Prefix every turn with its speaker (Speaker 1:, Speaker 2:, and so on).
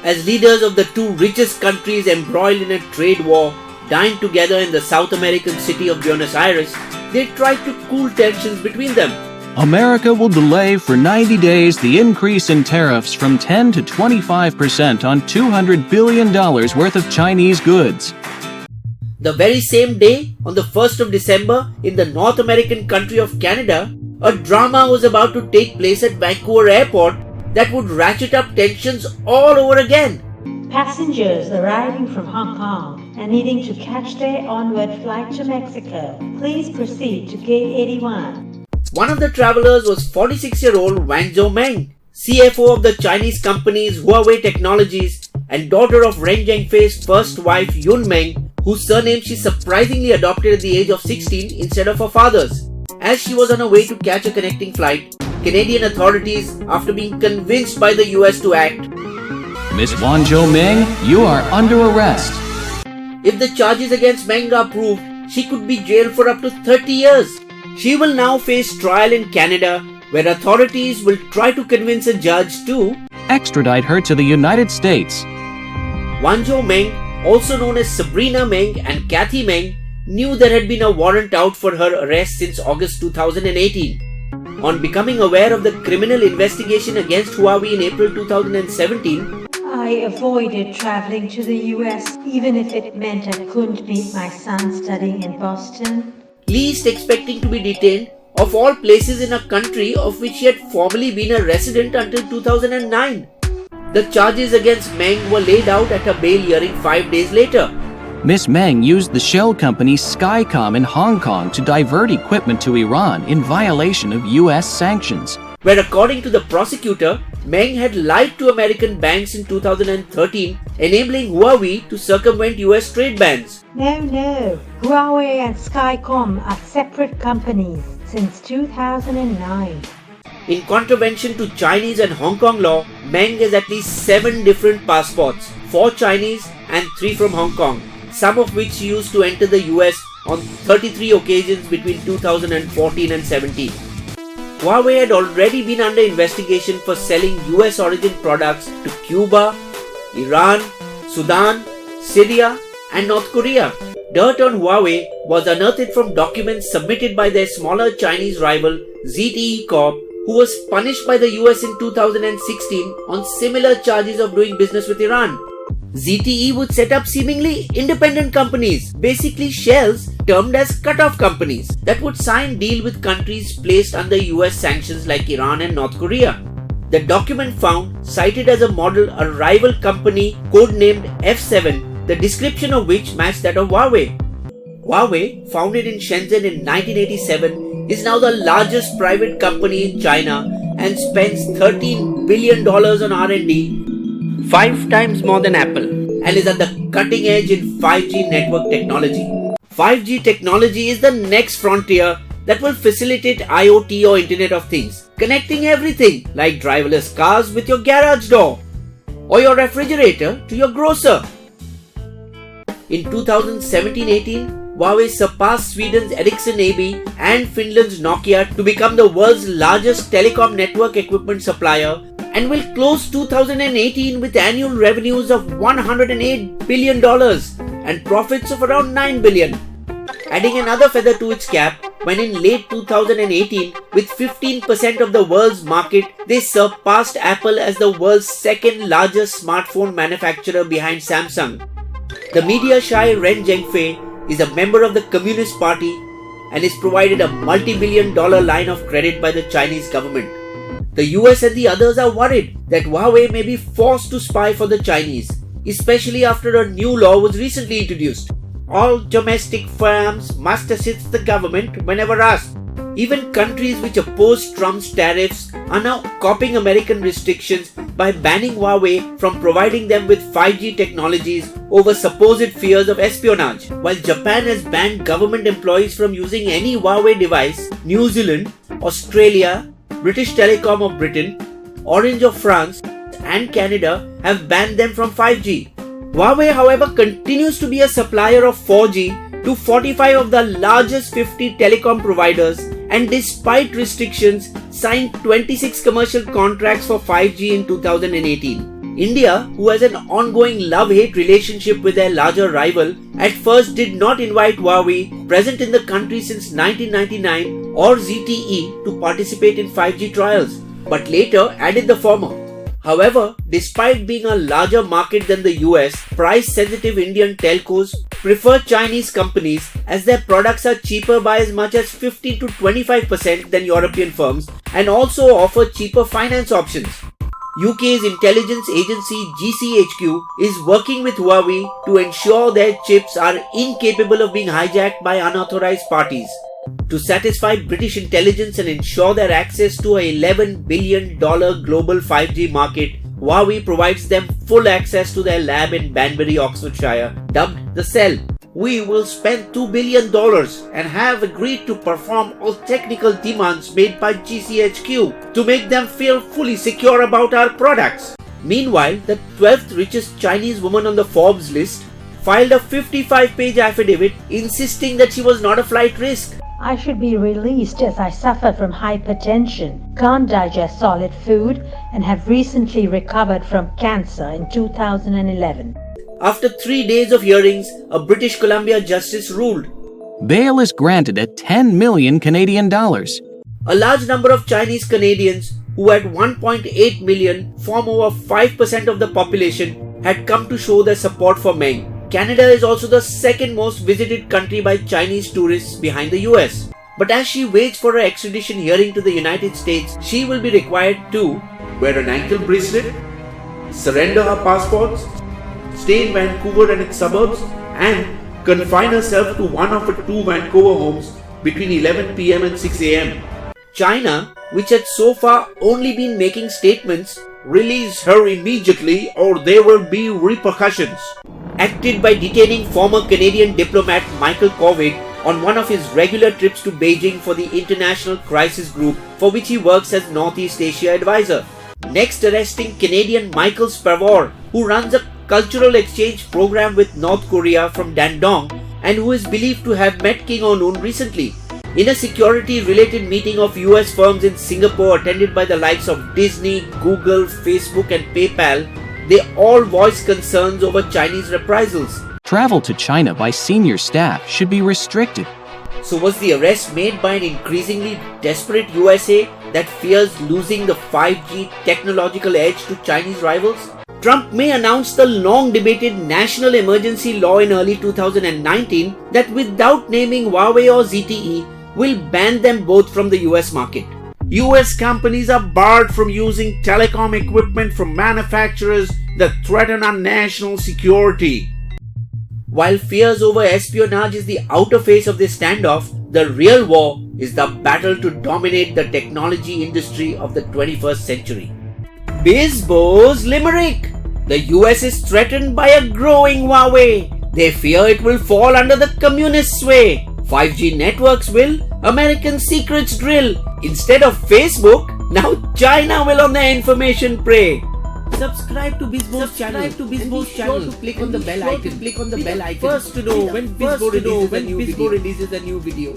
Speaker 1: As leaders of the two richest countries embroiled in a trade war dined together in the South American city of Buenos Aires, they tried to cool tensions between them.
Speaker 2: America will delay for 90 days the increase in tariffs from 10 to 25% on $200 billion worth of Chinese goods.
Speaker 1: The very same day, on the 1st of December, in the North American country of Canada, a drama was about to take place at Vancouver Airport that would ratchet up tensions all over again.
Speaker 3: Passengers arriving from Hong Kong and needing to catch their onward flight to Mexico, please proceed to Gate 81.
Speaker 1: One of the travelers was 46-year-old Meng, CFO of the Chinese companies Huawei Technologies and daughter of Ren Zhengfei's first wife Yun Meng, whose surname she surprisingly adopted at the age of 16 instead of her father's. As she was on her way to catch a connecting flight, Canadian authorities, after being convinced by the US to act,
Speaker 2: Miss Wanzhou Meng, you are under arrest.
Speaker 1: If the charges against Meng are proved, she could be jailed for up to 30 years. She will now face trial in Canada, where authorities will try to convince a judge to
Speaker 2: extradite her to the United States.
Speaker 1: Wanzhou Meng, also known as Sabrina Meng and Kathy Meng, knew there had been a warrant out for her arrest since August 2018. On becoming aware of the criminal investigation against Huawei in April 2017,
Speaker 3: I avoided traveling to the US, even if it meant I couldn't meet my son studying in Boston.
Speaker 1: Least expecting to be detained, of all places in a country of which she had formerly been a resident until 2009. The charges against Meng were laid out at her bail hearing 5 days later.
Speaker 2: Miss Meng used the shell company Skycom in Hong Kong to divert equipment to Iran in violation of US sanctions.
Speaker 1: Where according to the prosecutor, Meng had lied to American banks in 2013, enabling Huawei to circumvent US trade bans.
Speaker 3: No. Huawei and Skycom are separate companies since 2009.
Speaker 1: In contravention to Chinese and Hong Kong law, Meng has at least 7 different passports, 4 Chinese and 3 from Hong Kong, some of which she used to enter the US on 33 occasions between 2014 and 17. Huawei had already been under investigation for selling US origin products to Cuba, Iran, Sudan, Syria and North Korea. Dirt on Huawei was unearthed from documents submitted by their smaller Chinese rival ZTE Corp, who was punished by the US in 2016 on similar charges of doing business with Iran. ZTE would set up seemingly independent companies, basically shells termed as cut-off companies, that would sign deal with countries placed under US sanctions like Iran and North Korea. The document found, cited as a model, a rival company codenamed F7, the description of which matched that of Huawei. Huawei, founded in Shenzhen in 1987, is now the largest private company in China and spends $13 billion on R&D, 5 times more than Apple, and is at the cutting edge in 5G network technology. 5G technology is the next frontier that will facilitate IoT or Internet of Things, connecting everything like driverless cars with your garage door or your refrigerator to your grocer. In 2017-18, Huawei surpassed Sweden's Ericsson AB and Finland's Nokia to become the world's largest telecom network equipment supplier and will close 2018 with annual revenues of $108 billion and profits of around $9 billion. Adding another feather to its cap, when in late 2018, with 15% of the world's market, they surpassed Apple as the world's second largest smartphone manufacturer behind Samsung. The media-shy Ren Zhengfei is a member of the Communist Party and is provided a multi-billion-dollar line of credit by the Chinese government. The US and the others are worried that Huawei may be forced to spy for the Chinese, especially after a new law was recently introduced. All domestic firms must assist the government whenever asked. Even countries which oppose Trump's tariffs are now copying American restrictions by banning Huawei from providing them with 5G technologies over supposed fears of espionage. While Japan has banned government employees from using any Huawei device, New Zealand, Australia, British Telecom of Britain, Orange of France and Canada have banned them from 5G. Huawei, however, continues to be a supplier of 4G to 45 of the largest 50 telecom providers and despite restrictions signed 26 commercial contracts for 5G in 2018. India, who has an ongoing love-hate relationship with their larger rival, at first did not invite Huawei, present in the country since 1999, or ZTE to participate in 5G trials, but later added the former. However, despite being a larger market than the US, price-sensitive Indian telcos prefer Chinese companies as their products are cheaper by as much as 50 to 25% than European firms and also offer cheaper finance options. UK's intelligence agency GCHQ is working with Huawei to ensure their chips are incapable of being hijacked by unauthorized parties. To satisfy British intelligence and ensure their access to a $11 billion global 5G market, Huawei provides them full access to their lab in Banbury, Oxfordshire, dubbed The Cell. We will spend $2 billion and have agreed to perform all technical demands made by GCHQ to make them feel fully secure about our products. Meanwhile, the 12th richest Chinese woman on the Forbes list filed a 55-page affidavit insisting that she was not a flight risk.
Speaker 3: I should be released as I suffer from hypertension, can't digest solid food, and have recently recovered from cancer in 2011.
Speaker 1: After 3 days of hearings, a British Columbia justice ruled.
Speaker 2: Bail is granted at 10 million Canadian dollars.
Speaker 1: A large number of Chinese Canadians, who at 1.8 million form over 5% of the population, had come to show their support for Meng. Canada is also the second most visited country by Chinese tourists behind the US. But as she waits for her extradition hearing to the United States, she will be required to wear an ankle bracelet, surrender her passports, stay in Vancouver and its suburbs, and confine herself to one of her 2 Vancouver homes between 11 p.m. and 6 a.m. China, which had so far only been making statements, release her immediately or there will be repercussions, acted by detaining former Canadian diplomat Michael Kovig on one of his regular trips to Beijing for the International Crisis Group, for which he works as Northeast Asia advisor. Next, arresting Canadian Michael Spavor, who runs a cultural exchange program with North Korea from Dandong and who is believed to have met Kim Jong-un recently. In a security-related meeting of US firms in Singapore attended by the likes of Disney, Google, Facebook and PayPal, they all voiced concerns over Chinese reprisals.
Speaker 2: Travel to China by senior staff should be restricted.
Speaker 1: So was the arrest made by an increasingly desperate USA that fears losing the 5G technological edge to Chinese rivals? Trump may announce the long-debated national emergency law in early 2019 that, without naming Huawei or ZTE, will ban them both from the US market. US companies are barred from using telecom equipment from manufacturers that threaten our national security. While fears over espionage is the outer face of this standoff, the real war is the battle to dominate the technology industry of the 21st century. Bisbo's Limerick. The US is threatened by a growing Huawei. They fear it will fall under the communist sway. 5G networks will, American secrets drill. Instead of Facebook, now China will on their information prey. Subscribe to Bisbo's channel. To click on the bell icon. First to know when Bisbo releases a new video.